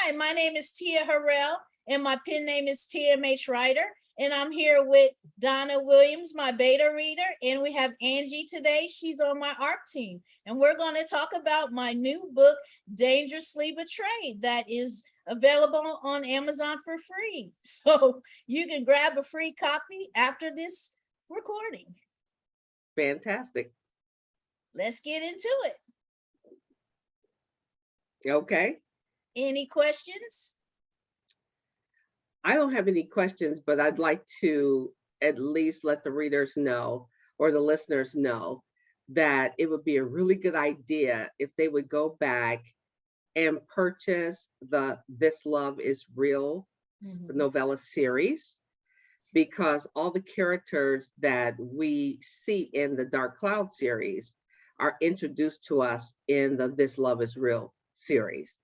Hi, my name is Tia Harrell, and my pen name is TMH Writer. And I'm here with Donna Williams, my beta reader, and we have Angie today. She's on my ARC team. And we're going to talk about my new book, Dangerously Betrayed, that is available on Amazon for free. So you can grab a free copy after this recording. Fantastic. Let's get into it. Okay. Any questions? I don't have any questions, but I'd like to at least let the readers know or the listeners know that it would be a really good idea if they would go back and purchase the This Love is Real novella series, because all the characters that we see in the Dark Cloud series are introduced to us in the This Love is Real series.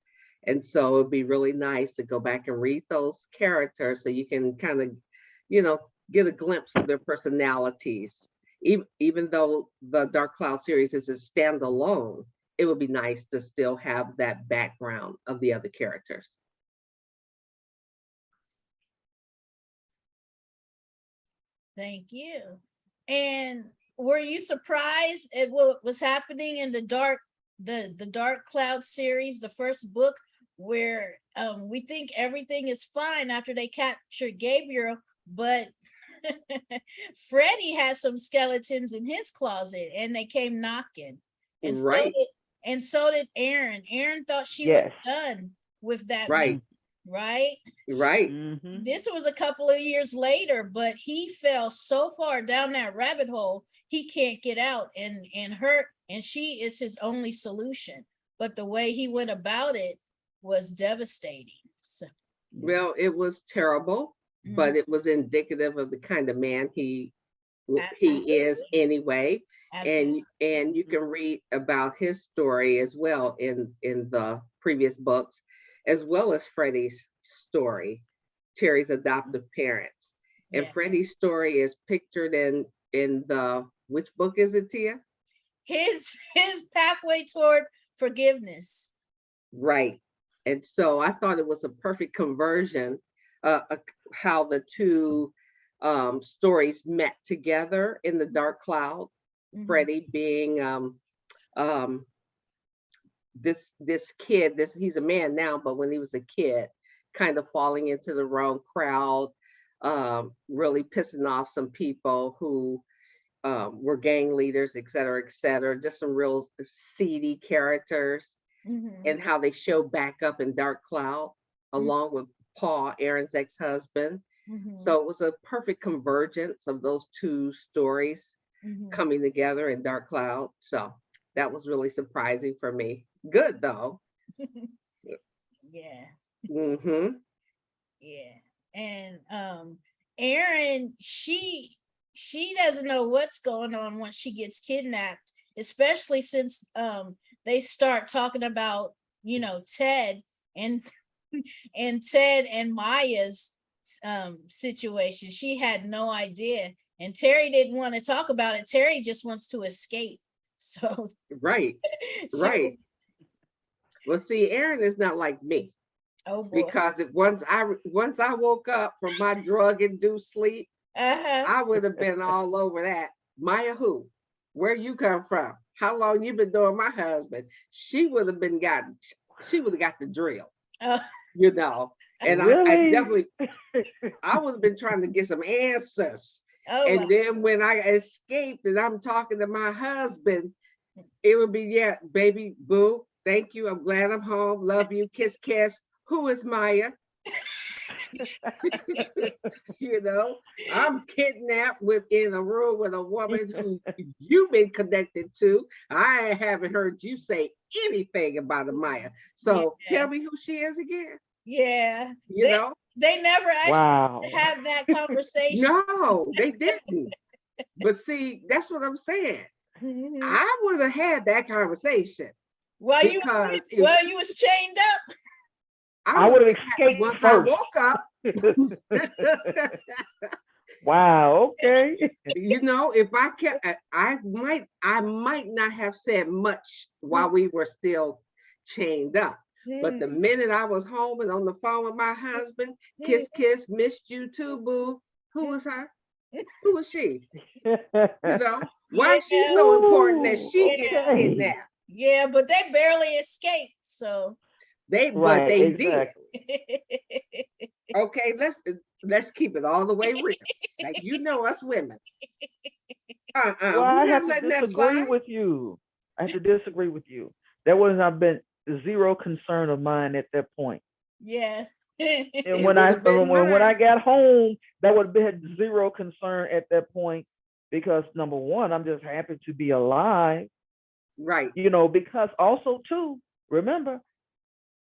And so it'd be really nice to go back and read those characters so you can kind of, get a glimpse of their personalities. Even though the Dark Cloud series is a standalone, it would be nice to still have that background of the other characters. Thank you. And were you surprised at what was happening in the Dark Cloud series, the first book, where we think everything is fine after they capture Gabriel, but Freddie has some skeletons in his closet and they came knocking. And right. So did Aaron. Aaron thought she was done with that right. man, right? Right. This was a couple of years later, but he fell so far down that rabbit hole, he can't get out, and she is his only solution. But the way he went about it was devastating. So, well, it was terrible, but it was indicative of the kind of man he is anyway. Absolutely. And you can read about his story as well in the previous books, as well as Freddie's story, Terry's adoptive parents. And Freddie's story is pictured in the, which book is it, Tia? His Pathway Toward Forgiveness. Right. And so I thought it was a perfect conversion, how the two stories met together in the Dark Cloud. Freddie being this kid, he's a man now, but when he was a kid, kind of falling into the wrong crowd, really pissing off some people who were gang leaders, et cetera, just some real seedy characters. And how they show back up in Dark Cloud along with Paul, Aaron's ex-husband. So it was a perfect convergence of those two stories coming together in Dark Cloud. So that was really surprising for me. Good though. Yeah. Yeah. And Aaron, she doesn't know what's going on once she gets kidnapped, especially since they start talking about, Ted and Ted and Maya's situation. She had no idea, and Terry didn't want to talk about it. Terry just wants to escape. So right. Well, see, Aaron is not like me. Oh boy. Because if once I woke up from my drug-induced sleep, I would have been all over that. Maya who? Where you come from? How long you been doing my husband? She would have got the drill. And really? I definitely, I would have been trying to get some answers. And then when I escaped and I'm talking to my husband, it would be, baby, boo, thank you. I'm glad I'm home. Love you. Kiss, kiss. Who is Maya? I'm kidnapped in a room with a woman who you've been connected to. I haven't heard you say anything about a Maya. So tell me who she is again. Yeah. They never actually have that conversation. No, they didn't. But see, that's what I'm saying. I would have had that conversation. While you was chained up. I would have escaped once first. I woke up. Wow. Okay. If I kept, I might not have said much while we were still chained up. But the minute I was home and on the phone with my husband, kiss, kiss, missed you too, boo. Who was her? Who was she? You know, why is she so important that she gets kidnapped? Yeah, but they barely escaped. So but they did. Okay, let's keep it all the way real. Like, you know us women. Well, I have to disagree with you. I have to disagree with you. That would not been zero concern of mine at that point. Yes. And when I got home, that would have been zero concern at that point, because number one, I'm just happy to be alive. Right. You know, because also too, remember,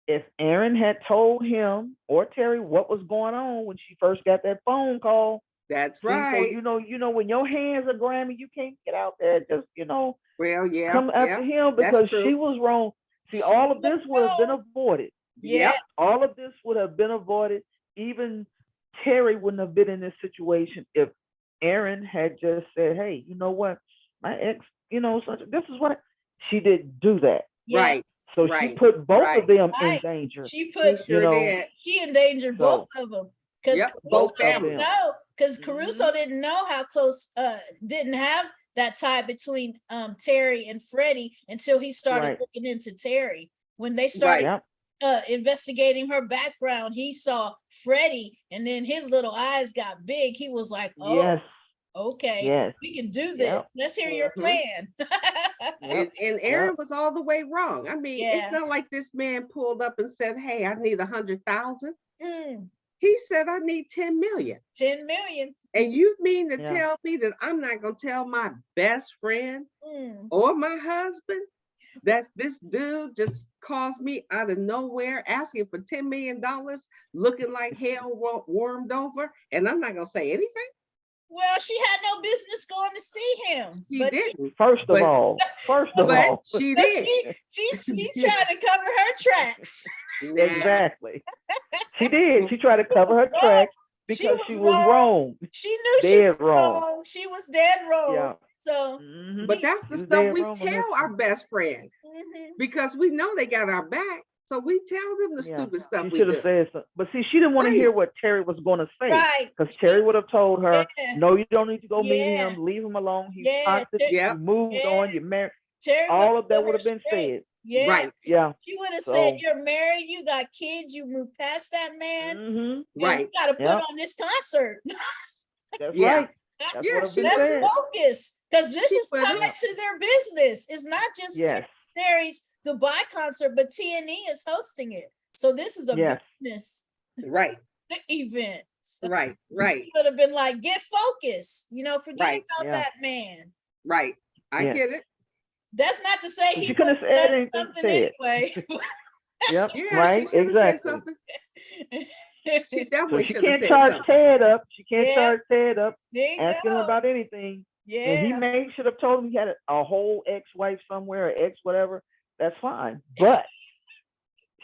if Aaron had told him or Terry what was going on when she first got that phone call. That's right. So you know, when your hands are grimy, you can't get out there just, well, yeah, come after him, because she was wrong. See, all of this would have been avoided. Yeah. All of this would have been avoided. Even Terry wouldn't have been in this situation if Aaron had just said, "Hey, you know what? My ex, this is what she didn't do that." Yes. Right. So she put both of them in danger. She endangered both of them. Because both families. Because Caruso didn't know how close, didn't have that tie between Terry and Freddie until he started looking into Terry. When they started investigating her background, he saw Freddie, and then his little eyes got big. He was like, "Oh, okay, we can do this. Let's hear your plan." And Aaron was all the way wrong. I mean, it's not like this man pulled up and said, "Hey, I need 100,000." He said, "I need 10 million." 10 million. And you mean to tell me that I'm not going to tell my best friend or my husband that this dude just calls me out of nowhere asking for $10 million, looking like hell warmed over, and I'm not going to say anything? Well, she had no business going to see him. She didn't. First of all, she did. She's trying to cover her tracks. Exactly. She did. She tried to cover her tracks because she was wrong. She knew dead she was wrong. She was dead wrong. Yeah. So, but that's the stuff we tell our best friends because we know they got our back. So we tell them the stupid stuff. She should have said something. But see, she didn't want to hear what Terry was going to say. Because Terry would have told her, "No, you don't need to go meet him. Leave him alone. He's toxic. You moved on. You're married." Terry all of that would have been said. Yeah. Right. Yeah. She would have said, "You're married. You got kids. You moved past that man. Right. You got to put on this concert." That's right. Let's focus, because this is tied to their business. It's not just Terry's goodbye concert, but T&E is hosting it. So this is a business event. So right. She would have been like, "Get focused. Forget about that man." Right. I get it. That's not to say he could have said something anyway. Yep. Right. Exactly. She definitely she can't charge Ted up. She can't charge Ted up asking him about anything. Yeah. And he should have told him he had a whole ex-wife somewhere, or ex whatever. That's fine. But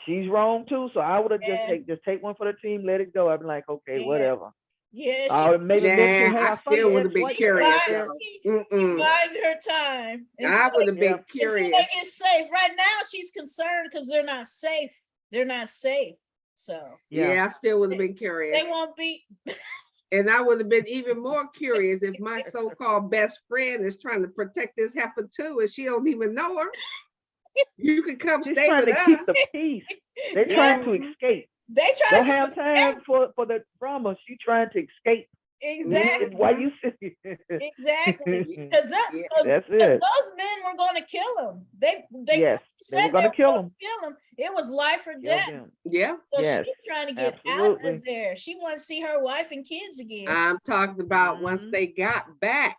she's wrong too. So I would have just take one for the team, let it go. I'd be like, okay, whatever. Yeah. I still would have been curious. Biding her time. I would have been curious. Until they get safe. Right now, she's concerned because they're not safe. They're not safe. So I still would have been curious. They won't be. And I would have been even more curious if my so-called best friend is trying to protect this heifer too, and she don't even know her. You can come stay with us. Keep the peace. They're trying to escape. They don't have time for the drama. She's trying to escape. Exactly. Why you see? Exactly. Because that's it. Those men were going to kill him. They were going to kill him. It was life or death. Yeah. So she's trying to get out of there. She wants to see her wife and kids again. I'm talking about once they got back.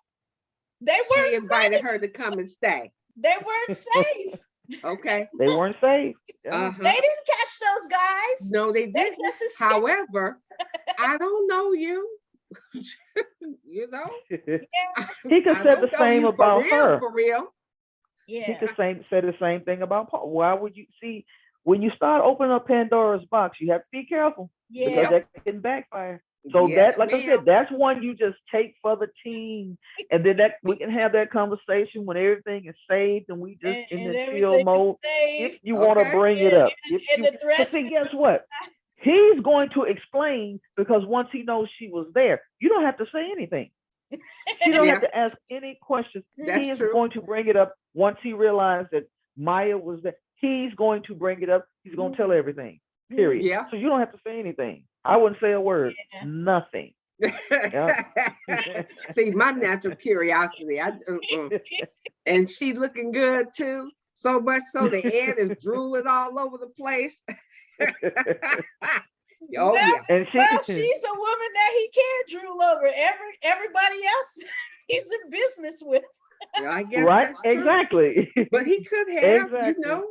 They weren't. She invited her to come and stay. They weren't safe. Okay. They weren't safe. They didn't catch those guys. No, they didn't. However, I don't know you. You know, he could say the same about her. For real. Yeah. He could say the same thing about Paul. Why would you see when you start opening up Pandora's box? You have to be careful because that can backfire. So Yes, that, like I ma'am. said, that's one you just take for the team, and then that we can have that conversation when everything is saved and we just in and the chill everything is mode. If safe. you want to Okay. bring it And, up, if and you, the but threats. see, guess what? He's going to explain because once he knows she was there, you don't have to say anything. He don't Yeah, have to ask any questions. that's He is true. going to bring it up once he realized that Maya was there. He's going to bring it up. He's going to tell everything. Period. Yeah. So you don't have to say anything. I wouldn't say a word. Yeah. Nothing. Yeah. See, my natural curiosity. And she looking good too. So much so the Ed is drooling all over the place. Oh yeah. And she, Well, she's a woman that he can drool over. Everybody else he's in business with. I guess right? that's true. Exactly. But he could have, Exactly.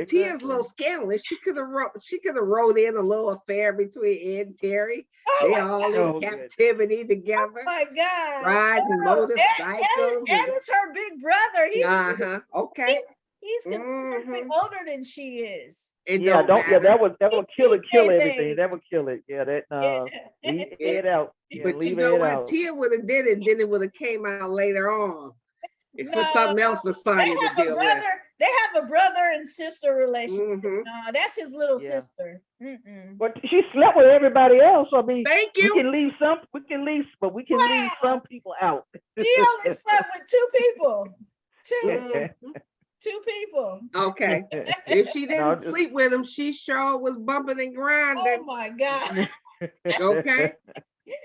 Tia's a little scandalous. She could have wrote in a little affair between Ed and Terry. They all in Oh, good. captivity together, Oh my God. riding motorcycles. Ed is her big brother. Okay. He's considerably Mhm. older than she is. It Yeah, don't matter. that would kill He's everything. age. That would kill it. Yeah, that leave Yeah. it out. Yeah, But you leave know it what? out. Tia would have did it, then it would have came out later on. It's for something else for They Sonya to have a deal brother. They have a brother and sister relationship. with. Mhm. No, that's his little Yeah. sister. Mm-mm. But she slept with everybody else. I mean, Thank we you. can leave some people out. She only slept with two people. Mhm. Two people. Okay. If she No, didn't sleep with him, she sure was bumping and Oh grinding. my God. Okay.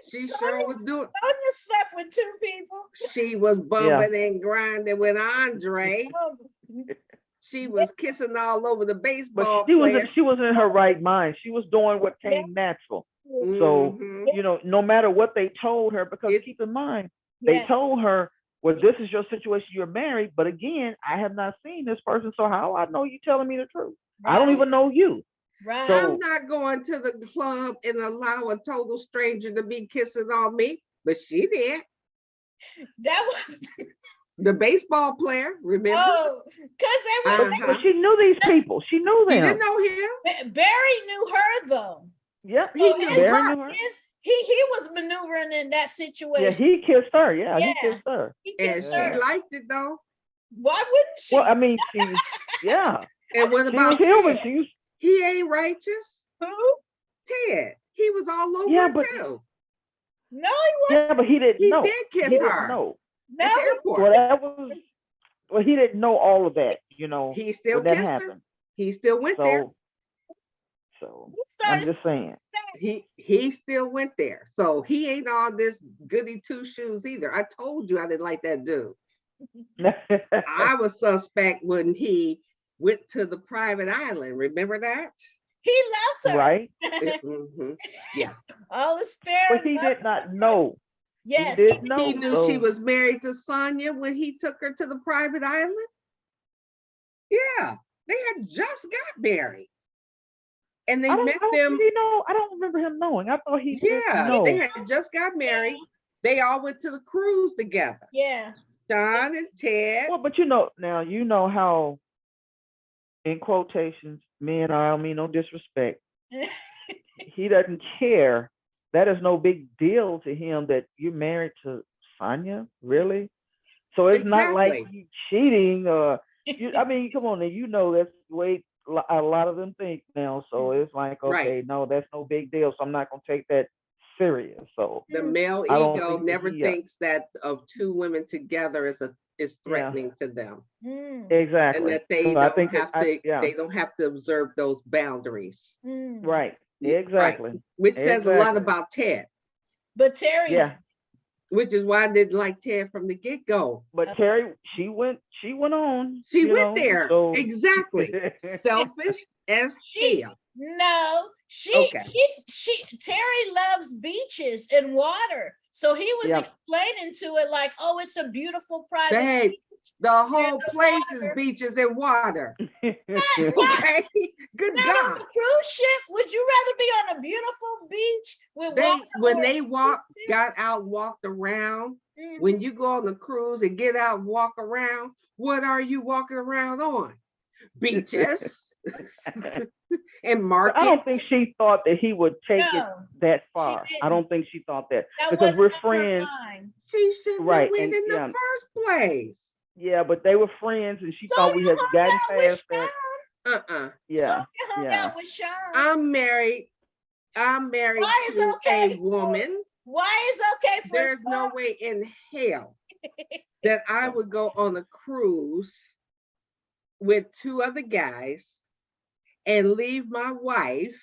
She Sonya, sure was doing. Sonya slept with two people. She was bumping and grinding with Andre. Oh, She was kissing all over the But baseball she was player. in her right mind. She was doing what came natural. So Mhm. no matter what they told her, because It's- keep in mind, they yeah. told her, well, this is your situation. You're married, but again, I have not seen this person, so how I know you telling me the truth? I don't Right. even know you. Right. So- I'm not going to the club and allow a total stranger to be kissing on me, but she did. That was The baseball player, remember? because they were But she knew these people. She knew He them. didn't know him. Barry knew her though. Yeah, So he knew his- Barry knew her. he was maneuvering in that Yeah, situation. he kissed her. Yeah, he Yeah. kissed her. He And kissed she her. liked it though. Why wouldn't she? Well, I mean, yeah. And what She about was human. Ted? She was, He ain't righteous. Who? Ted, he was all over Yeah, it but- too. No, he wasn't. yeah, but he didn't He know. did kiss He didn't her know. No, at the he airport. Well, that was. Well, he didn't know all of that. He still when that kissed her. happened. He still went there. So started I'm just saying. He still went there. So he ain't all this goody two shoes either. I told you I didn't like that dude. I was suspect when he went to the private island. Remember that? He loves her. Right? Mhm. Yeah. All is fair. But he did not know. Yes. He didn't know. He knew she was married to Sonya when he took her to the private island. Yeah, they had just got married. And they met them. I don't remember him knowing. I thought he did Yeah, know. they had just got married. They all went to the cruise together. Yeah. John and Ted. Well, but now you know how, in quotations, men are, I don't mean no disrespect. He doesn't care. That is no big deal to him that you're married to Sonya, really. So it's not like Exactly. you cheating or I mean, come on, you know that's the way a lot of them think now. So it's like, okay, Right. no, that's no big deal. So I'm not gonna take that serious. So The male I don't ego think that never he, thinks that of two women together is threatening to them, Mm, exactly. and that they So I don't think have that to. yeah, They don't have to observe those boundaries. mm. right, Right. exactly. Which says a lot Exactly. about Ted. But Terry, Yeah, Which is why I didn't like Ted from the get go. but Terry, she went on. She you went know, there. So Exactly. Selfish as She- hell. no, Okay. Terry loves beaches and water. So he was Yeah. explaining to it like, oh, it's a beautiful private Babe, beach. the whole the place is water. beaches and water. Not- Okay. Good Not on God. a cruise ship. Would you rather be on a beautiful beach with water? When or- they got out, walked around, Mhm. when you go on the cruise and get out and walk around, what are you walking around on? Beaches. And markets. I don't think she thought that he would take it No, that she far. I didn't. don't think she thought that That because we're wasn't on her friends, mind. She shouldn't have right? went And in the yeah, first place. yeah, but they were friends, and she thought we Sonia had hung gotten out with past that. Sean. Yeah, Sonia hung yeah. out with Sean. I'm married Why is to okay a woman. Why is okay for There's no way in hell that I would go on a cruise with 2 other guys and leave my wife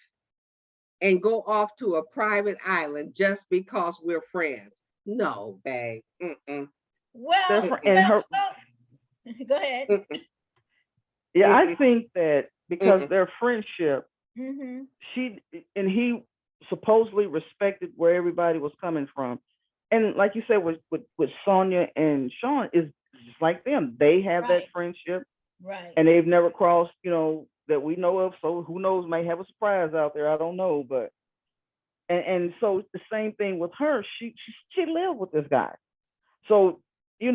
and go off to a private island just because we're friends. No, babe. Well, And her, go ahead. yeah, I think that because their friendship, Mm-hmm. she and he supposedly respected where everybody was coming from, and like you said, with Sonia and Sean is just like them. They have that Right. friendship, Right. and they've never crossed, that we know of. So who knows? May have a surprise out there. I don't know, but and so it's the same thing with her. She lived with this guy, so I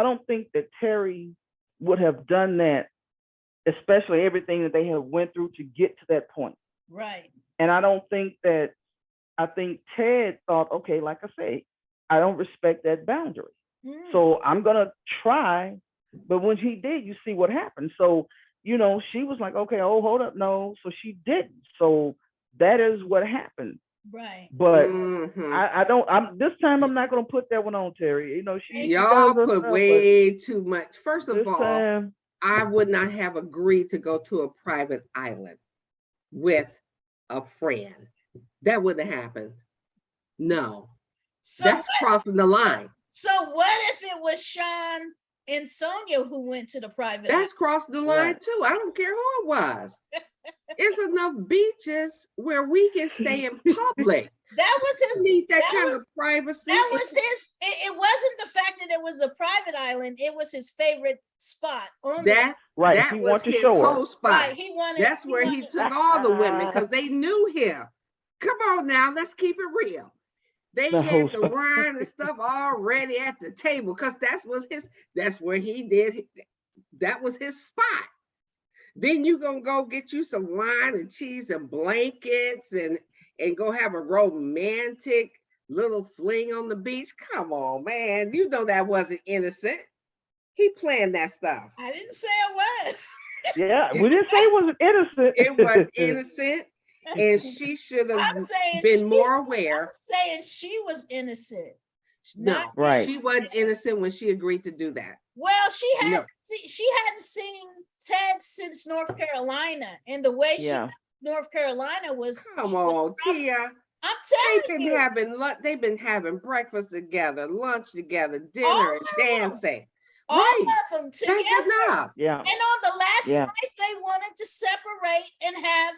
don't think that Terry would have done that, especially everything that they have went through to get to that point. Right. And I think Ted thought, okay, like I say, I don't respect that boundary. So I'm gonna try. But when he did, you see what happened. So, she was like, okay, oh, hold up, no. So she didn't. So that is what happened. Right. But this time I'm not gonna put that one on Terry. She Y'all does her put stuff, way too much. First of this all, time, I would not have agreed to go to a private island with a friend. That wouldn't happen. No, So that's crossing the line. So what if it was Sean and Sonia who went to the private That's crossing the line too. I don't care who it was. It's enough beaches where we can stay in public. That was his need that kind of privacy. That was it wasn't the fact that it was a private island, it was his favorite spot on that right. That he was wanted his to show whole her. spot. Right, that's where he took all the women because they knew him. Come on now, let's keep it real. They had the wine and stuff already at the table because that's where he did. That was his spot. Then you gonna go get you some wine and cheese and blankets and go have a romantic little fling on the beach. Come on, man. You know that wasn't innocent. He planned that stuff. I didn't say it was. Yeah, we didn't say it was innocent. It was innocent, and she should have been more aware. I'm saying she was innocent. No, right. She wasn't innocent when she agreed to do that. Well, she hadn't seen Ted since North Carolina, and the way she left North Carolina was. Come on, Tia. I'm telling you. They've been having breakfast together, lunch together, dinner, and dancing. All of them together. That's enough. Yeah. And on the last night, they wanted to separate and have,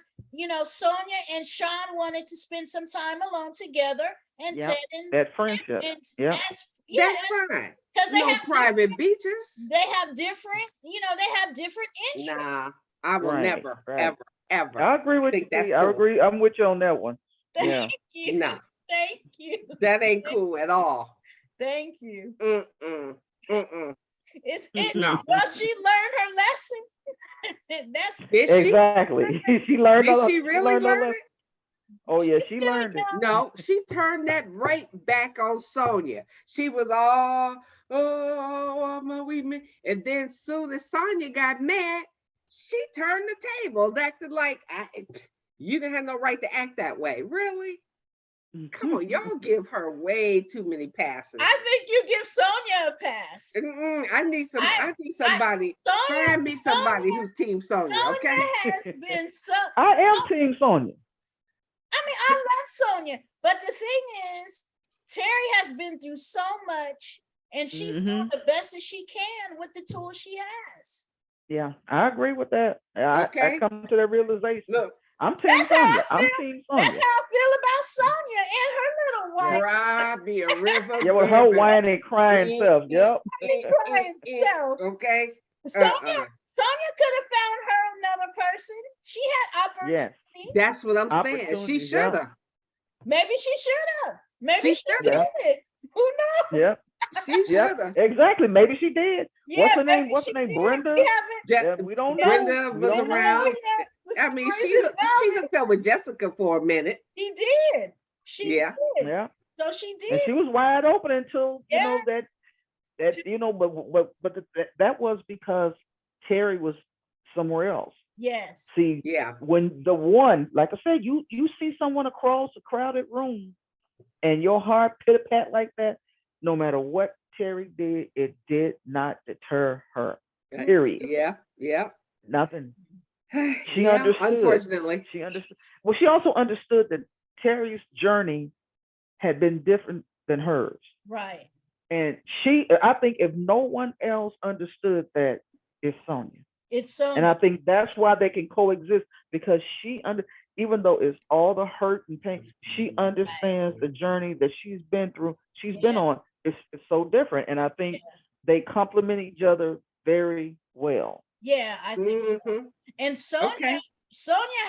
Sonia and Sean wanted to spend some time alone together, and Ted and that friendship. That's fine. Because they have private beaches. They have different, they have different interests. Nah, I will never, ever. I agree with you. I agree. I'm with you on that one. Thank you. No. Thank you. That ain't cool at all. Thank you. No. Well, she learned her lesson. Exactly. She learned. Did she really learn it? Oh yeah, she learned it. No, she turned that right back on Sonia. She was all, and then soon as Sonia got mad, she turned the table, acted like you didn't have no right to act that way. Really? Come on, y'all give her way too many passes. I think you give Sonia a pass. I need somebody. Find me somebody who's Team Sonia, okay? Has been I am Team Sonia. I mean, I love Sonia, but the thing is, Terry has been through so much, and she's doing the best that she can with the tools she has. Yeah, I agree with that. I come to that realization. Look, I'm Team Sonia. I'm Team Sonia. That's how I feel about Sonia and her little wife. Cry, be a river. Yeah, with her whining, crying self. Yep. Okay. Sonia could have found her another person. She had opportunity. Yes. That's what I'm saying. She should have. Maybe she should have. Maybe she did it. Who knows? Yep. She should Yeah, have. exactly. Maybe she did. What's her name? maybe What's she her name? did. Brenda? We haven't. Yeah, we don't know. Brenda We was don't know. around. The I mean, stories she about it. hooked up with Jessica for a minute. She did. She Yeah. did. Yeah, So she and she did. was wide open until you Yeah. know that that was because Terry was somewhere else. Yes. See, Yeah. when the one, like I said, you see someone across a crowded room, and your heart pit a pat like that. No matter what Terry did, it did not deter her. Period. Yeah. Yeah. Nothing. She Yeah. understood. Unfortunately. She understood. Well, she also understood that Terry's journey had been different than hers. Right. And I think if no one else understood that, it's Sonia. It's so. And I think that's why they can coexist, because even though it's all the hurt and pain, she understands the journey that she's been through, she's been on. It's so different. And I think they complement each other very well. Yeah, I think. And Sonia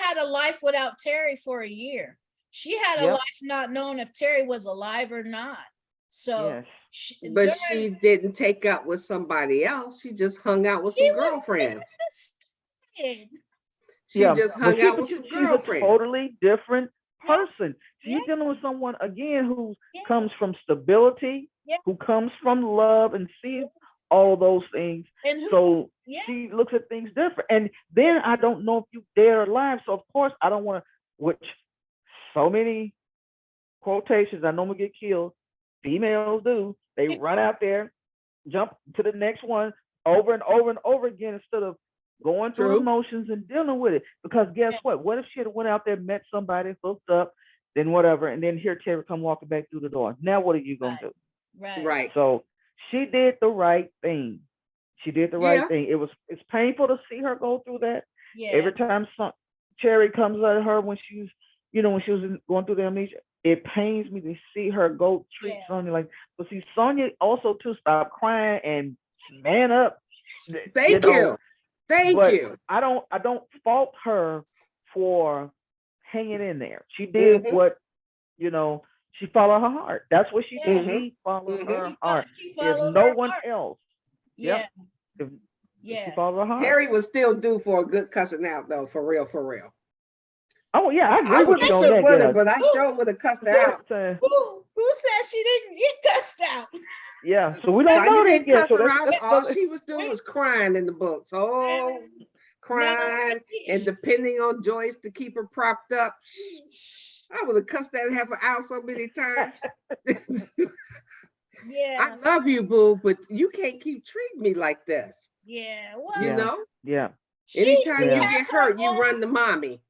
had a life without Terry for a year. She had a life not knowing if Terry was alive or not. So, but she didn't take up with somebody else. She just hung out with some girlfriends. She just hung out with some girlfriends. She's a totally different person. So you're dealing with someone again who comes from stability, who comes from love, and sees all those things. And so she looks at things different. And then I don't know if you dare alive. So of course I don't want to, which so many quotations, I normally get killed. Females do. They run out there, jump to the next one over and over and over again instead of going through the motions and dealing with it. Because guess what? What if she had went out there, met somebody, hooked up, then whatever, and then here Terry come walking back through the door. Now what are you gonna do? Right. So she did the right thing. She did the right thing. It's painful to see her go through that. Every time Terry comes at her when she's, when she was going through the amnesia, it pains me to see her go treat Sonia like. But see, Sonia also too stopped crying and man up. Thank you. I don't fault her for hanging in there. She did what, she followed her heart. That's what she did. She followed her heart. If no one else. She followed her heart. Terry was still due for a good cussing out though, for real, for real. Oh yeah, I agree with you on that. Yeah. But I sure would have cussed her out. Who said she didn't get cussed out? Yeah, so we don't know that yet. So all she was doing was crying in the books. Oh, crying and depending on Joyce to keep her propped up. I would have cussed that heifer out so many times. I love you, boo, but you can't keep treating me like this. Yeah, well, you know? Yeah. Anytime you get hurt, you run to mommy.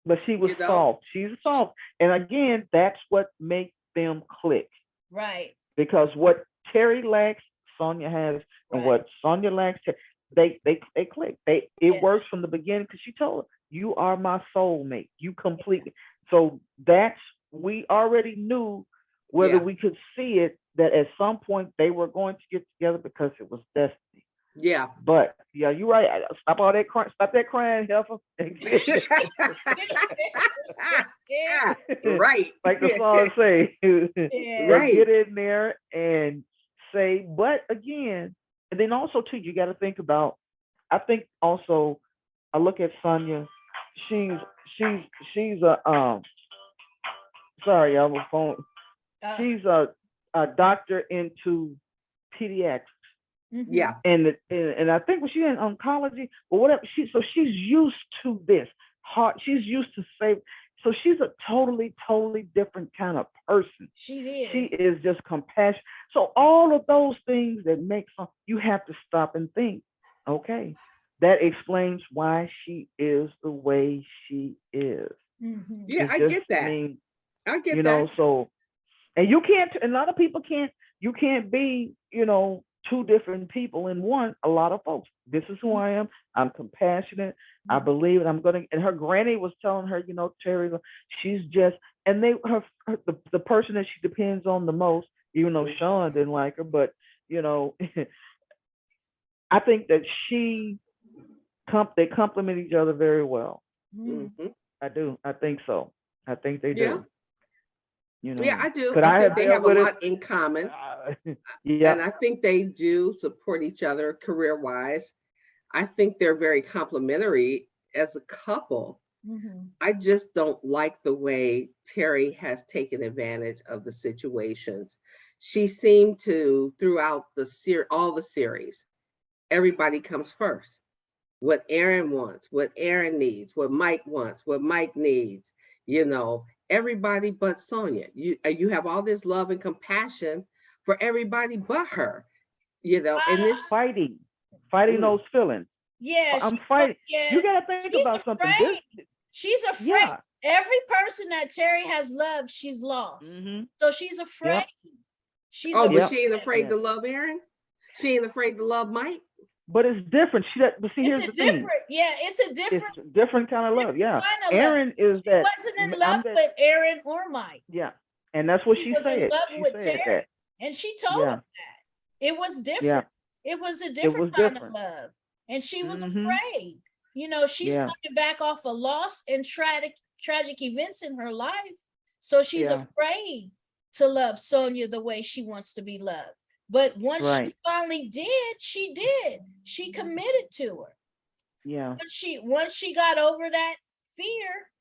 But she was soft. She's soft. And again, that's what makes them click. Right. Because what Terry lacks, Sonia has, and what Sonia lacks, they click. It works from the beginning because she told her, you are my soulmate. You completely. So we already knew whether we could see it, that at some point they were going to get together because it was destiny. Yeah. But yeah, you're right. Stop all that crying. Stop that crying, heifer. Right. Like the song say. Right. Get in there and say, but again, and then also too, you got to think about, I think also, I look at Sonia, she's a sorry, I was phone. She's a doctor into pediatrics. Yeah. And I think when she's in oncology or whatever, she's used to this. She's used to save. So she's a totally different kind of person. She is. She is just compassionate. So all of those things that make you have to stop and think, okay, that explains why she is the way she is. Mm-hmm. Yeah, I get that. I get that. So, and you can't, and a lot of people you can't be, two different people in one. A lot of folks, this is who I am. I'm compassionate. I believe it. And her granny was telling her, Terry, she's just, and the person that she depends on the most, even though Sean didn't like her, but, I think that they complement each other very well. Mm-hmm. I do. I think so. I think they do. You Yeah, know, I do. could I I think have they dealt have a with it? lot in common. Yeah. And I think they do support each other career wise. I think they're very complementary as a couple. Mhm. I just don't like the way Terry has taken advantage of the situations. She seemed to, throughout all the series, everybody comes first. What Aaron wants, what Aaron needs, what Mike wants, what Mike needs, everybody but Sonia. You have all this love and compassion for everybody but her, and this. Fighting, fighting Mm, those feelings. Yeah, I'm fighting. yeah, You got to think she's about something. This, afraid. She's afraid. yeah. Every person that Terry has loved, she's lost. Mm-hmm. So she's afraid. Yep. She's Oh, but Yep. she ain't afraid. afraid Yeah. to love Aaron. She ain't afraid to love Mike. But it's different. But see, It's here's a the thing. different, yeah, it's a It's different, a different kind of love. different Yeah. kind of love. Aaron is She that. wasn't in love I'm that. with Aaron or Mike. Yeah. And that's what She she was in said. love She with said Terry. that. And she told Yeah. him that. It was Yeah. different. It was a It different was kind of different. love. And she was Mm-hmm. afraid. She's Yeah. coming back off a loss and tragic events in her life. So she's Yeah. afraid to love Sonia the way she wants to be loved. But once Right. she finally did, she did. She committed to her. Yeah. Once she got over that fear,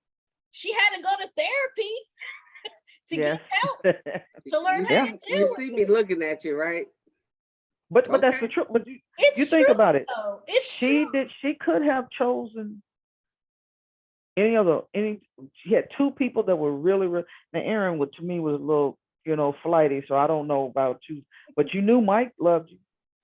she had to go to therapy to Yes. get help to learn how Yeah. to You do see it. me looking at you, right? But that's the Okay. truth. But you It's think true, about it. though. It's She true. she could have chosen any. She had two people that were really. Now Aaron, to me, was a little, flighty. So I don't know about you, but you knew Mike loved you.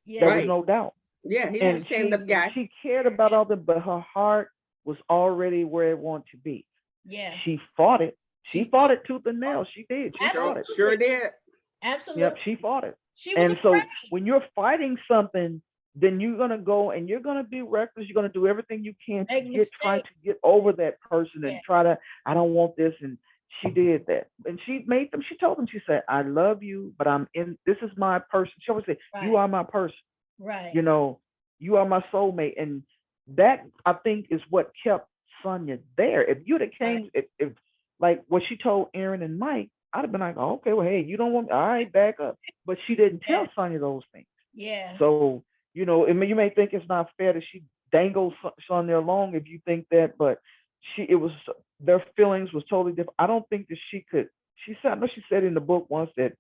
There Yeah. was Right. no doubt. Yeah, he's a And stand-up guy. she cared about all that, but her heart was already where it wanted to be. Yeah. She fought it. She She fought it tooth and nail. She did. She Sure, fought it. sure did. Absolutely. Yep, she fought it. She was And so afraid. when you're fighting something, then you're gonna go and you're gonna be reckless. You're gonna do everything you can to Make try mistakes. to get over that person and Yes. try to. I don't want this, and she did that. And she made them. She told them. She said, "I love you, but I'm in. This is my person." She always said, "You Right. are my person. Right. You are my soulmate." And that, I think, is what kept Sonia there. If you'd have came, if like what she told Aaron and Mike, I'd have been like, oh, okay, well, hey, you don't want, all right, back up. But she didn't tell Yeah. Sonia those things. Yeah. So, you may think it's not fair that she dangles Sonia along if you think that, but their feelings was totally different. I don't think that she could. I know she said in the book once that,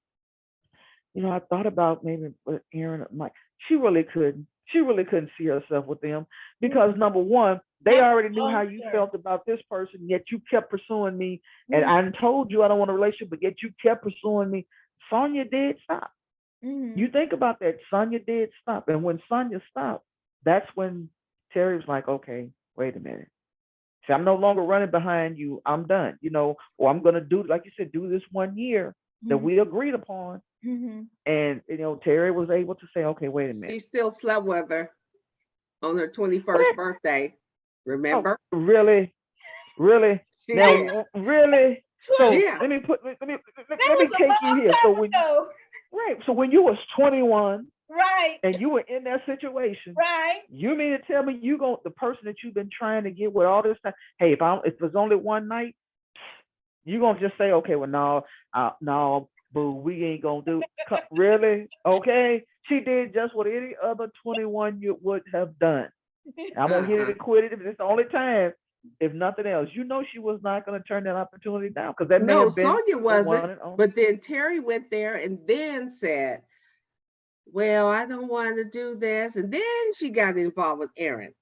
I thought about maybe with Aaron or Mike. She really couldn't. She really couldn't see herself with them because number one, they Not already knew how you sure. felt about this person, yet you kept pursuing me. And I told you I don't want a relationship, but yet you kept pursuing me. Sonia did stop. Mhm. You think about that. Sonia did stop. And when Sonia stopped, that's when Terry was like, okay, wait a minute. See, I'm no longer running behind you. I'm done, or I'm going to do, like you said, do this 1 year that we agreed upon. Mhm. And, Terry was able to say, okay, wait a She minute. still slept with her on her 21st birthday. Remember? Oh, really? Really? She Now, did. really? So Yeah. let me That was a take you long here. time So when you was 21 Right. and you were in that situation, Right. you mean to tell me the person that you've been trying to get with all this time? Hey, if it's only one night, you gonna just say, okay, well, no, boo, we ain't gonna do. Really? Okay. She did just what any other 21 you would have done. I'm gonna hit it and quit it if it's the only time. If nothing else, she was not gonna turn that opportunity down because that may No, have been Sonia the one wasn't. and only. But then Terry went there and then said, well, I don't want to do this. And then she got involved with Aaron.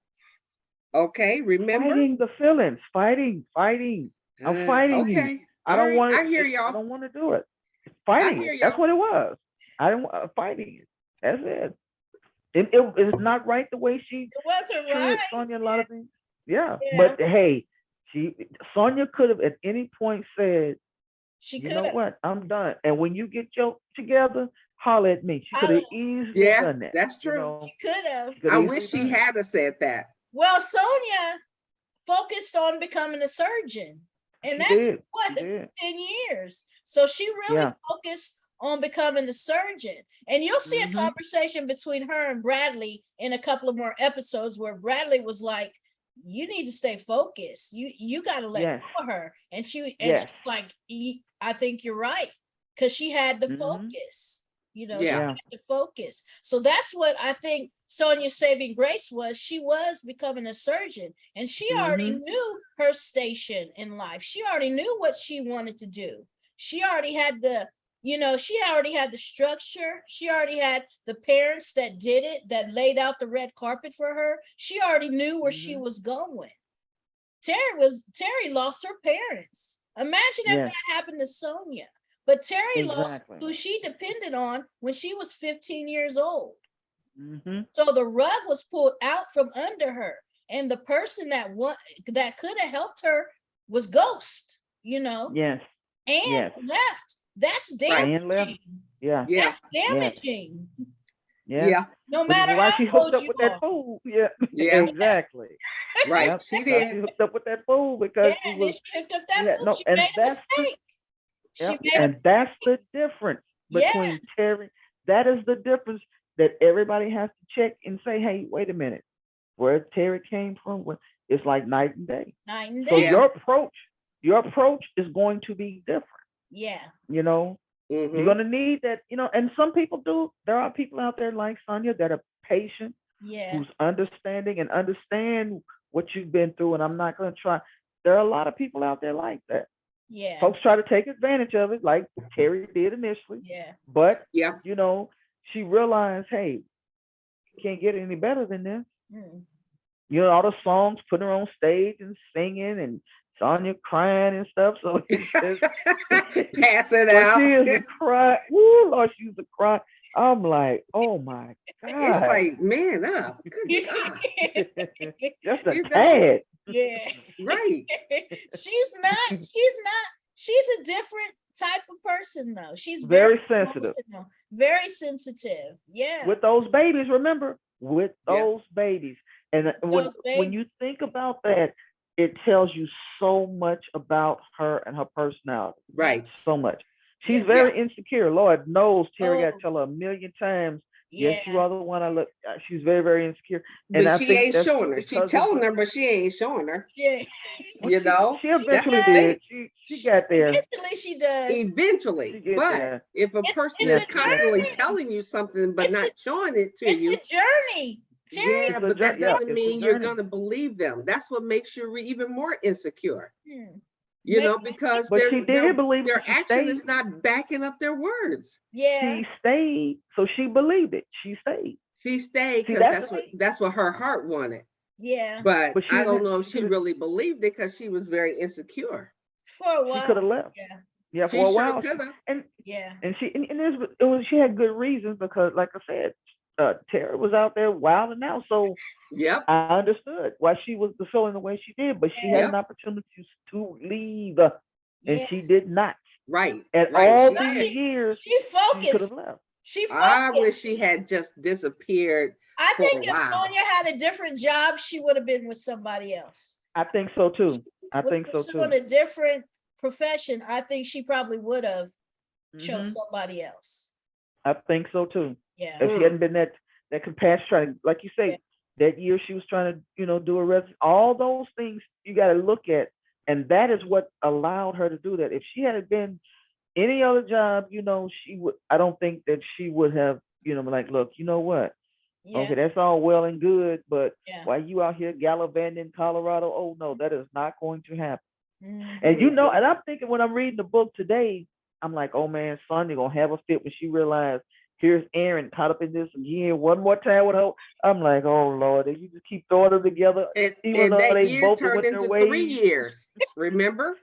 Okay, remember? Fighting the feelings, fighting. I'm fighting you. Okay. I All don't right. want it. I hear I y'all. don't want to do it. I Fighting hear it. That's y'all. what it was. I don't fighting it. That's it. It's not right the way she It wasn't treated right. Sonia a lot of things. Yeah. Yeah. But hey, Sonia could have at any point said, She you could know have. what? I'm done. And when you get your together, holler at me. She could have easily Yeah, done that. that's true. She could have. I wish she had said that. Well, Sonia focused on becoming a surgeon. And She that's did. what, She did. 10 years. So she really focused on becoming a surgeon. And you'll see a conversation between her and Bradley in a couple of more episodes where Bradley was like, you need to stay focused. You got to let Yes. go of her. And Yes. she's like, I think you're right. Because she had to Mhm. focus. You know, she Yeah. had to focus. So that's what I think Sonia's saving grace was. She was becoming a surgeon, and she already Mhm. knew her station in life. She already knew what she wanted to do. She already had the, she already had the structure. She already had the parents that did it, that laid out the red carpet for her. She already knew where she Mhm. was going. Terry lost her parents. Imagine if Yes. that happened to Sonia. But Terry lost Exactly. who she depended on when she was 15 years old. Mhm. So the rug was pulled out from under her. And the person that could have helped her was Ghost, Yes. and Yes. left. That's Right. And left. damaging. Yeah. Yeah. That's damaging. Yeah. Yeah. No Which is matter why how she hooked old up you with are. that fool. Yeah. Yeah. Exactly. Right. Yep. She That's why she did. hooked up with that fool because Yeah, she and then was. she picked up that Yeah. fool. No. She And made a that's the. mistake. She Yep. made a And that's the difference Yeah. between Terry. That is the difference that everybody has to check and say, hey, wait a minute. Where Terry came from, it's like night and day. night and So day. Yeah. your approach is going to be different. Yeah. You know, you're Mhm. going to need that. And some people do. There are people out there like Sonia that are patient, Yeah. who's understanding and understand what you've been through. And I'm not going to try. There are a lot of people out there like that. Yeah. Folks try to take advantage of it, like Terry did initially. Yeah. But Yeah. she realized, hey, can't get any better than this. Mm. All the songs, putting her on stage and singing, and Sonya crying and stuff. So it's just, Pass it Lord, out. she is a cry. Woo, Lord, she used to cry. I'm like, oh my It's God. like, man up. Good God. Just a You know? tad. Yeah. Right. She's a different type of person though. She's Very sensitive. emotional, very sensitive. Yeah. With those babies, remember, with Yeah. those babies. And when Those you think about that, it tells you so much about her and her personality. Right. So much. She's Yeah. very insecure. Lord knows Terry got Oh. to tell her a million times, Yeah. yes, you are the one I look. She's very, very insecure. And But I she think ain't that's showing her. She because telling her, but she ain't showing her. Yeah. You know? she That's eventually the thing. did. She got there. Eventually she does. She Eventually. get But there. if a It's- person it's is a constantly journey. telling you something but It's not showing it to It's you, a journey. Terry. yeah, It's a but that yeah, doesn't it's a mean you're journey. gonna believe them. That's what makes you even more insecure. Hmm. You Maybe- know, because But she did believe their it. She action stayed. is not backing up their words. Yeah. She stayed, so she believed it. She stayed. She stayed See, because that's that's what her heart wanted. Yeah. But But she I don't didn't- know if she she could've- really believed it because she was very insecure. For a She while. could have left. Yeah. Yeah, She for a sure while. could have. And Yeah. she she had good reasons because, like I said, Tara was out there wilding out. So Yep. I understood why she was feeling the way she did. But she had Yep. an opportunity to leave, and Yes. she did not. Right. At Right. all She these did. years, She she could focused. have left. She I wish focused. she had just disappeared I for a think if while. Sonia had a different job, she would have been with somebody else. I think so too. I think so Pursuing too. a different profession, I think she probably would have chose Mhm. somebody else. I think so too. Yeah. If she hadn't been that compassion, trying to, like you say, Yeah. that year she was trying to, do a all those things you got to look at, and that is what allowed her to do that. If she had been any other job, she would. I don't think that she would have, been like, look, you know what? Yeah. Okay, that's all well and good, but Yeah. while you out here gallivanting in Colorado, oh no, that is not going to happen. Mhm. And and I'm thinking when I'm reading the book today, I'm like, oh man, Sonya gonna have a fit when she realized here's Aaron caught up in this again one more time with her. I'm like, oh Lord, you just keep throwing them together, even And though that they year both turned went their into ways. 3 years. Remember?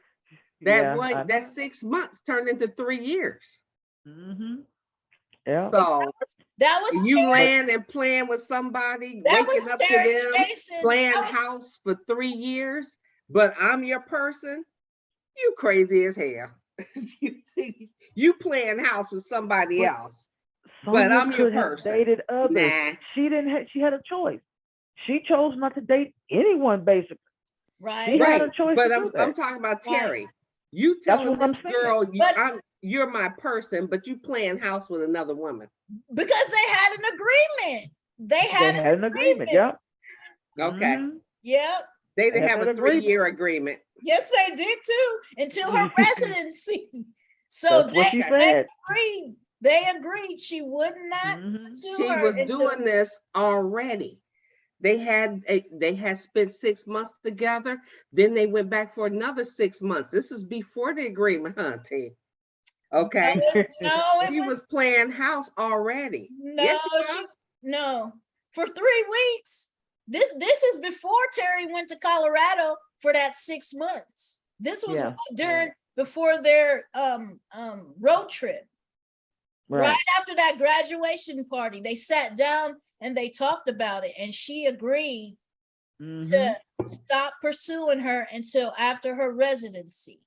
That Yeah, that 6 months turned into 3 years. Yeah. So That was you Terry. land and playing with somebody, That waking was up to Terry them, chasing. playing That was- house for 3 years, but I'm your person. You crazy as hell. you playing house with somebody But else, but Sonya I'm your could have person. dated others. Nah. She didn't. She had a choice. She chose not to date anyone, basically. Right. She had Right. a choice But to do I'm that. talking about Right. Terry. You That's telling what I'm this saying. girl But- you're my person, but you playing house with another woman. Because they had an agreement. They had They had an agreement. Yeah. Okay. Mhm. Yep. They They didn't had have that a 3-year agreement. Yes, they did too, until her residency. So That's what she Okay. said. agreed. They agreed she would not Mhm. pursue She her was until doing this already. They had spent 6 months together. Then they went back for another 6 months. This was before the agreement, hunting. Okay. She it was was playing house already. no, Yes, she she was. no for 3 weeks. This is before Terry went to Colorado for that 6 months. This was Yeah. before their road trip. Right Right. after that graduation party, they sat down and they talked about it, and she agreed Mhm. to stop pursuing her until after her residency.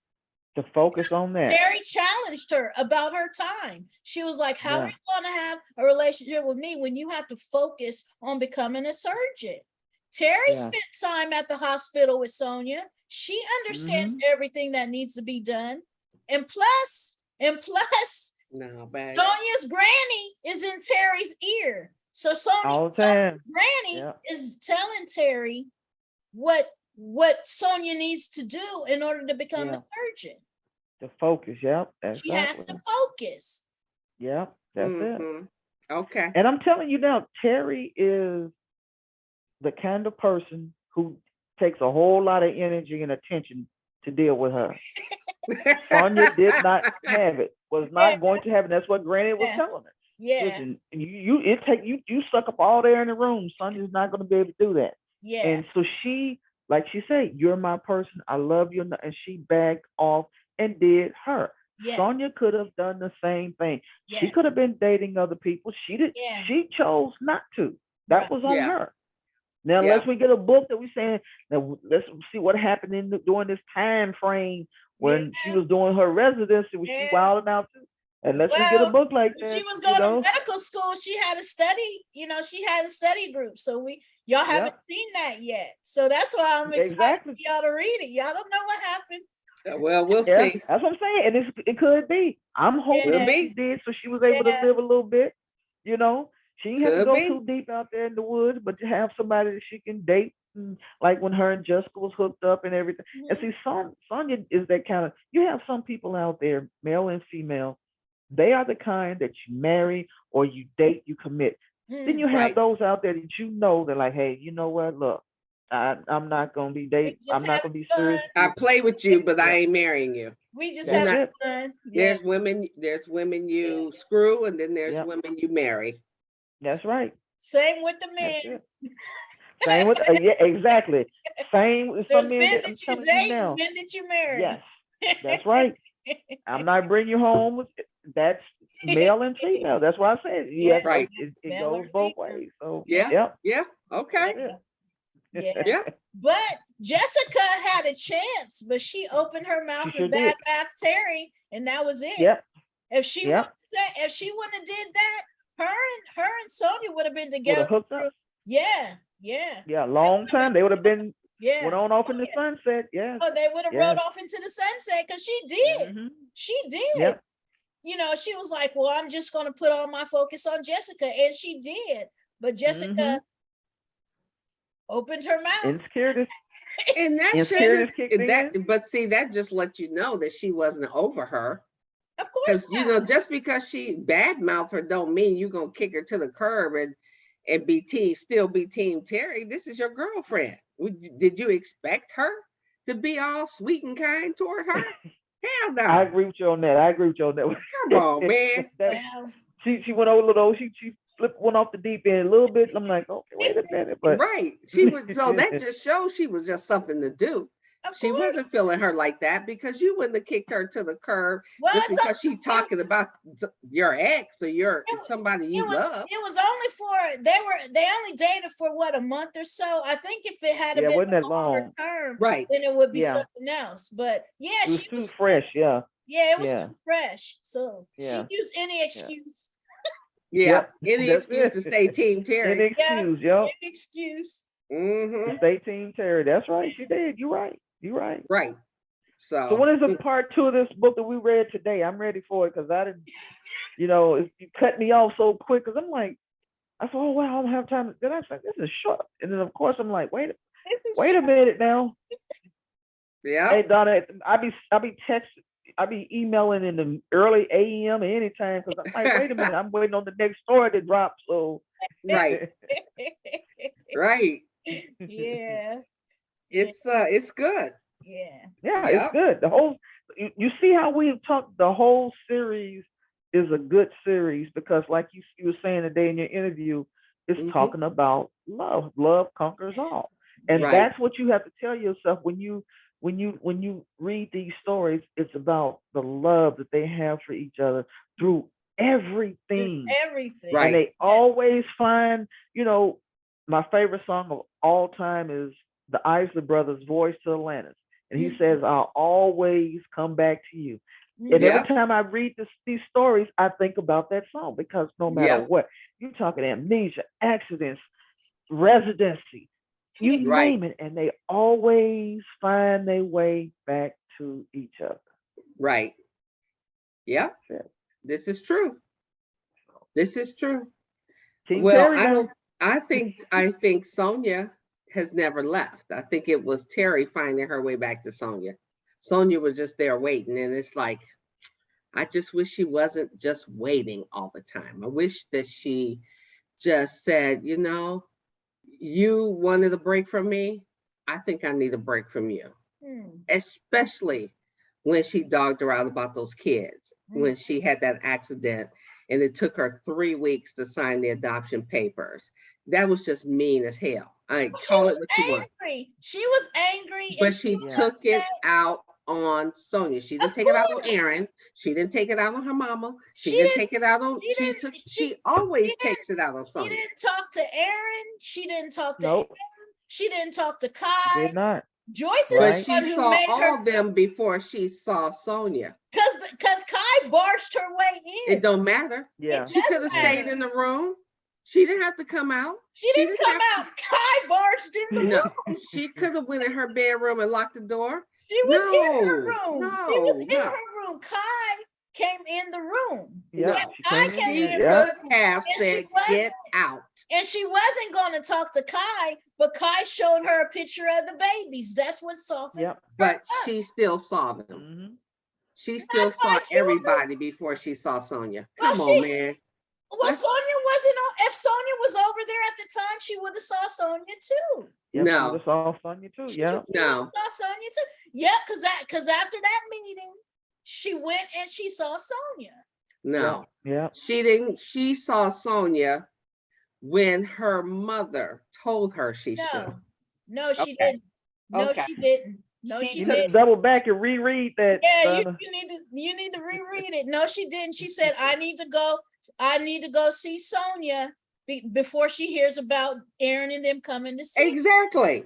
To focus on that. Terry challenged her about her time. She was like, how are Yeah. you going to have a relationship with me when you have to focus on becoming a surgeon? Terry Yeah. spent time at the hospital with Sonia. She understands Mhm. everything that needs to be done. And plus, No, babe. Sonia's granny is in Terry's ear. So All the time. granny Yeah. is telling Terry what Sonia needs to do in order to become a Yeah. surgeon. To focus. Yep. She has Exactly. to focus. Yep. That's it. Mhm. Okay. And I'm telling you now, Terry is the kind of person who takes a whole lot of energy and attention to deal with her. Sonia did not have it, was Yeah, not going to have it. That's what Granny was yeah, telling her. yeah, Listen, you suck up all the air in the room. Sonia's not going to be able to do that. yeah, And so she, like she said, you're my person. I love you, and she backed off and did her. yeah, Sonia could have done the same thing. She yes, could have been dating other people. She did. yeah, She chose not to. That right, was on Yeah. her. Now, Yeah. unless we get a book that we saying, now let's see what happened during this time frame yeah, when she was doing her residency, was she yeah. wilding out too? Unless we get a Well, book like when she that, was you going to know. medical school, she had a study, she had a study group. So y'all haven't Yep, seen that yet. So that's why I'm excited for exactly. y'all to read it. Y'all don't know what happened. Well, we'll Yeah, see. that's what I'm saying. And it could be. I'm hoping Could Yeah, that she be. did, so she was able to yeah, live a little bit. You know, she didn't have to Could go be. too deep out there in the woods, but to have somebody that she can date, like when her and Jessica was hooked up and everything. And mhm, see, Sonya is that kind of. You have some people out there, male and female. They are the kind that you marry or you date, you commit. Then you mhm. have Right. those out there that you know they're like, hey, you know what? Look, I'm not gonna be We dating. just I'm not having gonna be fun. serious with I you. play with you, but I Yeah, ain't marrying you. We just Do that's having not. it. fun. Yeah, There's women yeah, you screw, and then there's Yep, women you marry. that's right. same with the That's men. it. Same with yeah, exactly. Same with some There's men men that I'm that you telling you date and now. men that you marry. Yes, that's right. I'm not bringing you home with that's male and female. That's why I said Yeah, yes. Right. It male or goes both female. ways. So Yeah, Yeah. yep, Yeah. Okay. yeah, that's yeah. Yeah. it. But Jessica had a chance, but she opened her She mouth sure and did. bad Terry, and that was it. Yep, Wouldn't yep. if she wouldn't have did that, her and Sonia would have been Would have together. hooked up. Yeah, yeah, Yeah, a long time. They would have been went yeah. on off Oh, in the yeah. sunset. Yes, Oh, they would have rode yes. off into the sunset because she did. Mm-hmm. She did. Yep. She was like, well, I'm just going to put all my focus on Jessica. And she did. But Mm-hmm. Jessica opened her mouth. Insecurities. And that shouldn't Insecurities kicked that, in. but see, that just lets you know that she wasn't over her. Of course Because not. just because she badmouth her don't mean you're gonna kick her to the curb and still be team Terry. This is your girlfriend. Did you expect her to be all sweet and kind toward her? Hell I no. agree with you on that. I agree with you on Come on, man. that. Well, She went over a little. She went off the deep end a little bit. I'm like, okay, wait a minute, but Right. She was, so that just shows she was just something to do. of She course. wasn't feeling her like that because you wouldn't have kicked her to the curb Well, just because she talking about your ex or it, somebody you it was love. it was only for they only dated for what, a month or so. I think if it had yeah, it been wasn't that a longer long. term, Right. then it would be Yeah, something else. But yeah, it was she too was fresh. Yeah, yeah, it was yeah, too fresh. So she yeah, used any yeah. excuse. Yeah. Yep, Any that's excuse to it. stay Team Any Terry. Yeah, excuse, yep. any excuse. To Mm-hmm. stay Team Terry. That's right. She did. You're right. You're right. Right. So So what is the part two of this book that we read today? I'm ready for it because I didn't, you cut me off so quick because I'm like, I said, oh wow, I don't have time. Then I said, this is short. And then of course I'm like, wait, Wait a minute now. Yeah. Hey Donna, I be texting, I be emailing in the early AM or anytime because I'm like, wait a minute, I'm waiting on the next story to drop. So Right. Right. Yeah. It's good. Yeah. yeah, it's Yep. good. The whole you see how we've talked. The whole series is a good series because, like you were saying today in your interview, it's Hmm. talking about love. Love conquers all, and Right. that's what you have to tell yourself when you read these stories. It's about the love that they have for each other through everything, Everything. Right. and they always find. My favorite song of all time is the Isley Brothers' "Voice to Atlantis." And he says, I'll always come back to you. And every Yep. time I read these stories, I think about that song because no matter Yep. what, you're talking amnesia, accidents, residency, you Right. name it, and they always find their way back to each other. Right. Yep. That's it. This is true. This is true. Team Well, Terry I now. don't. I think Sonia has never left. I think it was Terry finding her way back to Sonia. Sonia was just there waiting, and it's like I just wish she wasn't just waiting all the time. I wish that she just said, you wanted a break from me. I think I need a break from you, especially when she dogged her out about those kids, when she had that accident and it took her 3 weeks to sign the adoption papers. That was just mean as hell. I call it what you want. Angry. She was angry and But she she was took it upset. out on Sonia. She didn't Of take it out on course. Aaron. She didn't take it out on her mama. She She didn't didn't- take it out on. she She didn't- took. she- She always she takes it out on She Sonia. didn't talk to Aaron. She didn't talk to Nope, Aaron. She didn't talk to did Kai. not. Joyce is But the Right. she one who saw made all her, of them before she saw Sonia. because Kai barged her way It in. don't matter. Yeah. It She does could have matter. stayed in the room. She didn't have to come out. She didn't come have out. Kai barged in the to. No, room. she could have went in her bedroom and locked the door. She was in her No, room. She was in no. her room. Kai came in the room. Yeah. No. She Kai came came in. She in Yeah. could have And said, she wasn't. "Get out." And she wasn't going to talk to Kai, but Kai showed her a picture of the babies. That's what softened Yep. her But up. she still saw them. Mm-hmm. She still That's why saw she was- everybody before she saw Sonia. Well, Come on, man. Well, Sonia wasn't on. If Sonia was over there at the time, she would have saw Sonia too. Yep. No. I just saw Sonia too. Yeah. She would've saw Sonia too. Yeah, because after that meeting, she went and she saw Sonia. No. Yeah. She didn't. She saw Sonia when her mother told her she should. No, she Okay. didn't. No, Okay. she didn't. No, She she You took- need to didn't. double back and reread that. Yeah, Donna. you need to reread it. No, she didn't. She said, I need to go see Sonia before she hears about Aaron and them coming to see her. Exactly.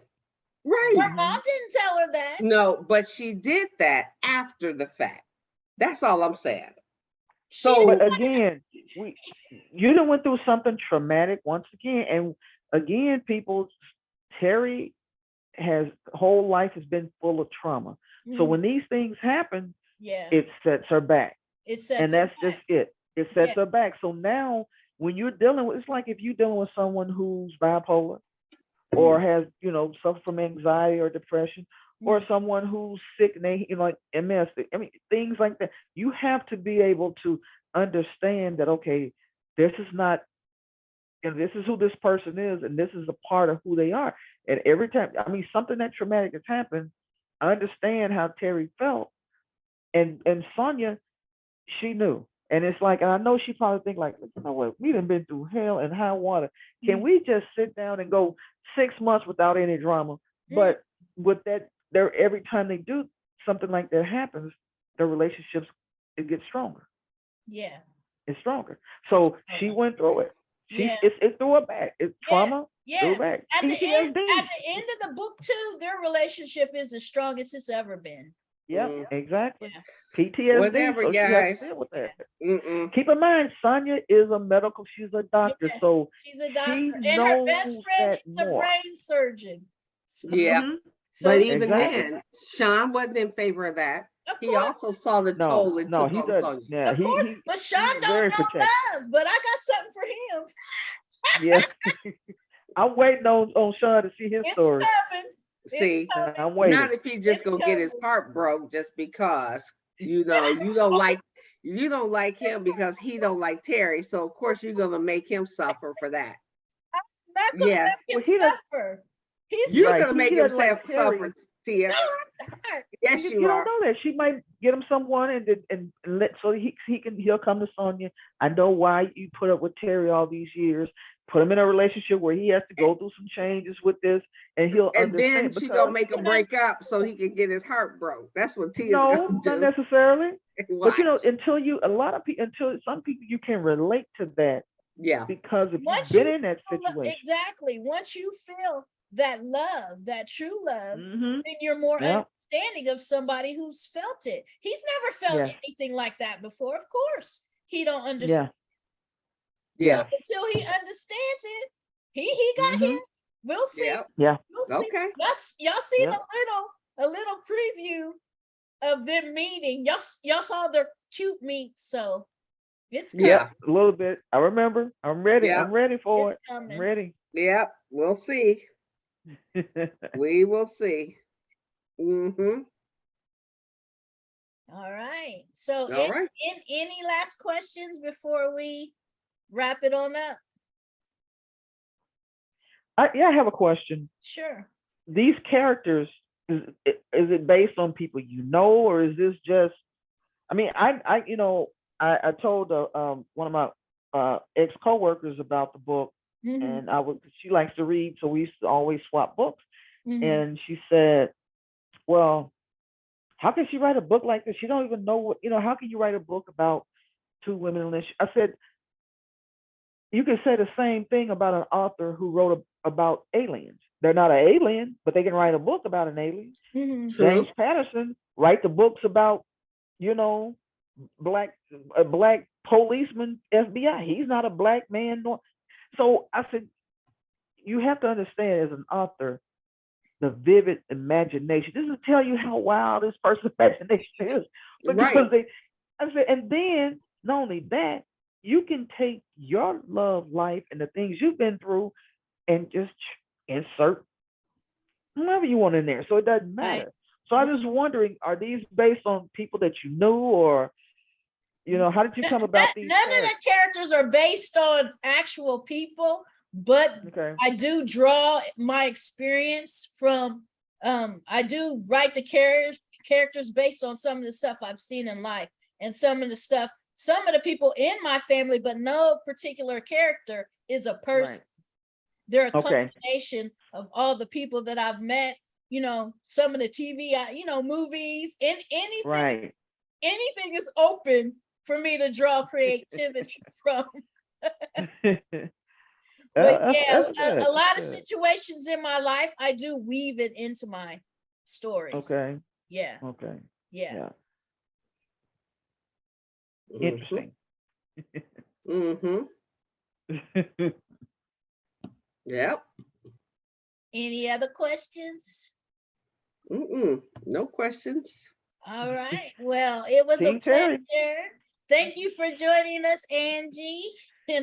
Right. Her mom didn't tell her that. No, but she did that after the fact. That's all I'm saying. She So- But again, you done went through something traumatic once again, and again, people, Terry has whole life has been full of trauma. So when these things happen, yeah, it sets her back, it sets and her that's back. just it. It sets Yeah. her back. So now, when you're dealing with, it's like if you're dealing with someone who's bipolar, or has suffer from anxiety or depression, or someone who's sick and they like MS. I mean, things like that. You have to be able to understand that okay, this is not, and this is who this person is, and this is a part of who they are. And every time, I mean, something that traumatic has happened, I understand how Terry felt, and Sonia, she knew. And it's like, and I know she probably think like, you know what, we done been through hell and high water. Can we just sit down and go 6 months without any drama? But with that, there every time they do something like that happens, their relationships, it gets stronger. Yeah. It's stronger. So she went through it. It threw her back. It's trauma. Threw her Yeah. back. At the end PTSD. of the book too, their relationship is the strongest it's ever been. Yep, exactly. Yeah. PTSD. Whatever, so she has guys. to deal with that. Mm-mm. Keep in mind, Sonia is a medical. She's a doctor, Yes, so she's a doctor, she and her best knows friend that is a more. brain surgeon. Yeah. Mhm. So But even Exactly. then, Sean wasn't in favor of that. of He course, also saw the toll it No, took he on does. Sonia. Yeah, of course, he but Sean he's don't very know protective. love, but I got something for him. Yeah. I'm waiting on Sean to see his It's story. coming. It's See, coming. I'm waiting. not if he just It's gonna get his coming. heart broke just because, you don't like him because he don't like Terry. So of course you're gonna make him suffer for that. Not gonna Yeah, make Well, him he doesn't. suffer. He's you're Right. gonna make He him doesn't like Terry. suffer, Tia. not. Yes, You you don't are. know that she might get him someone and let so he'll come to Sonia. I know why you put up with Terry all these years. Put him in a relationship where he has to go through some changes with this, and he'll And then understand. she Because gonna make him break up so he can get his heart broke. That's what Tia's no, gonna not do. necessarily. But Watch. until some people you can relate to that Yeah. because if you've Once been you in that feel situation, exactly, once you feel that love, that true love, mm-hmm. then you're more Yeah, understanding of somebody who's felt it. He's never felt yeah, anything like that before. Of course, he don't yeah, understand. So Yeah. until he understands it, he got mm-hmm. here. We'll see. Yeah. Yeah, We'll see. Okay. Y'all seen yeah, a little preview of them meeting. Y'all saw their cute meet, so it's coming. Yeah. a little bit. I remember. I'm ready. Yeah. I'm ready for It's it. I'm coming. ready. Yep. We'll see. We will see. Mm-hmm. All right. So All right. in any last questions before we wrap it on up? I have a question. Sure. These characters, is it based on people you know, or is this just? I mean, I told one of my ex coworkers about the book, Mhm, and she likes to read, so we used to always swap books. mhm. And she said, "Well, how can she write a book like this? She don't even know what How can you write a book about two women unless?" I said, "You can say the same thing about an author who wrote about aliens. They're not an alien, but they can write a book about an alien. Mhm. True. James Patterson write the books about, you know, a black policeman, FBI. He's not a black man. Nor. So I said, you have to understand as an author the vivid imagination. This will tell you how wild this person's imagination is Right. because I said, and then not only that, you can take your love life and the things you've been through and just insert whoever you want in there. So it doesn't Right. matter. So I was wondering, are these based on people that you knew, or how did you come about these None of characters? the characters are based on actual people, but Okay. I do draw my experience from I do write the characters based on some of the stuff I've seen in life and some of the people in my family, but no particular character is a person. Right. They're a Okay. combination of all the people that I've met, some of the TV, movies, and Right. anything is open for me to draw creativity from. But yeah, That's good. a lot of That's good. situations in my life, I do weave it into my stories. Okay. Yeah, Okay. yeah. Yeah. Interesting. Mm-hmm. Yep. Any other questions? No questions. All right. Well, it was a Team Terry. pleasure. Thank you for joining us, Angie.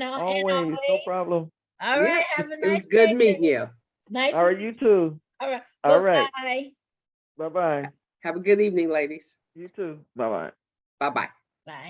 Always. No problem. All right. Yeah. Have a It nice was good day. meeting you. Nice. All right. You too. All right. All right. Bye. Bye bye. Have a good evening, ladies. You too. Bye bye. Bye-bye.